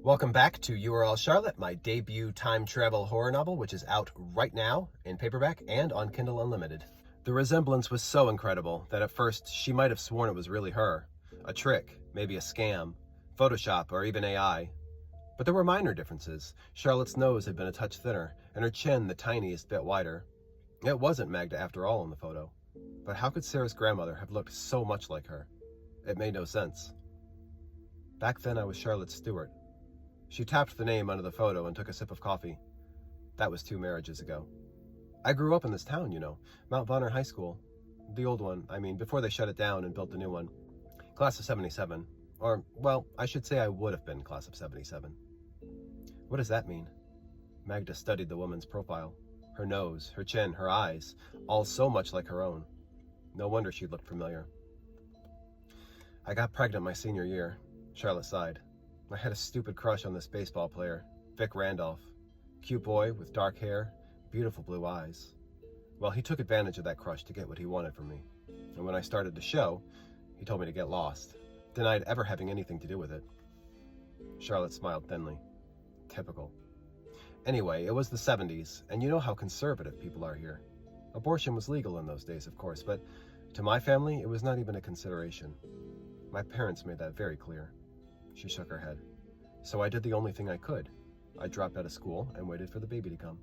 Welcome back to You Are All Charlotte, my debut time travel horror novel, which is out right now in paperback and on Kindle Unlimited. The resemblance was so incredible that at first she might have sworn it was really her. A trick, maybe a scam, Photoshop, or even AI. But there were minor differences. Charlotte's nose had been a touch thinner, and her chin the tiniest bit wider. It wasn't Magda after all in the photo. But how could Sarah's grandmother have looked so much like her? It made no sense. Back then I was Charlotte's steward. She tapped the name under the photo and took a sip of coffee. That was 2 marriages ago. I grew up in this town, Mount Bonner High School. The old one, before they shut it down and built the new one. Class of 77. Or, well, I should say I would have been class of 77. What does that mean? Magda studied the woman's profile. Her nose, her chin, her eyes, all so much like her own. No wonder she looked familiar. I got pregnant my senior year. Charlotte sighed. I had a stupid crush on this baseball player, Vic Randolph. Cute boy with dark hair, beautiful blue eyes. Well, he took advantage of that crush to get what he wanted from me. And when I started the show, he told me to get lost. Denied ever having anything to do with it. Charlotte smiled thinly. Typical. Anyway, it was the 70s, and you know how conservative people are here. Abortion was legal in those days, of course, but to my family, it was not even a consideration. My parents made that very clear. She shook her head. So I did the only thing I could. I dropped out of school and waited for the baby to come.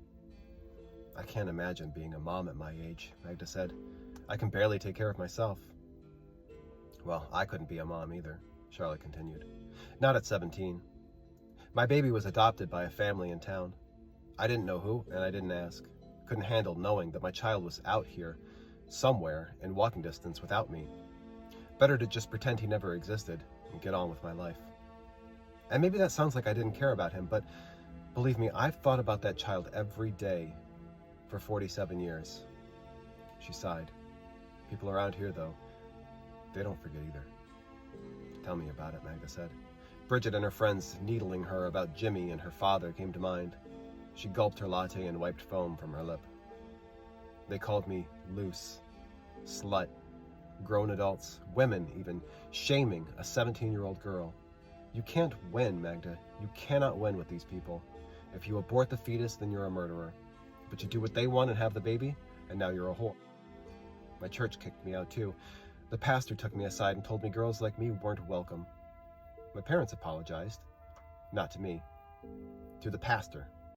I can't imagine being a mom at my age, Magda said. I can barely take care of myself. Well, I couldn't be a mom either, Charlotte continued. Not at 17. My baby was adopted by a family in town. I didn't know who, and I didn't ask. Couldn't handle knowing that my child was out here, somewhere, in walking distance without me. Better to just pretend he never existed and get on with my life. And maybe that sounds like I didn't care about him, but believe me, I've thought about that child every day for 47 years. She sighed. People around here, though, they don't forget either. Tell me about it, Magda said. Bridget and her friends needling her about Jimmy and her father came to mind. She gulped her latte and wiped foam from her lip. They called me loose, slut, grown adults, women even, shaming a 17-year-old girl. You can't win, Magda. You cannot win with these people. If you abort the fetus, then you're a murderer. But you do what they want and have the baby, and now you're a whore. My church kicked me out too. The pastor took me aside and told me girls like me weren't welcome. My parents apologized. Not to me. To the pastor,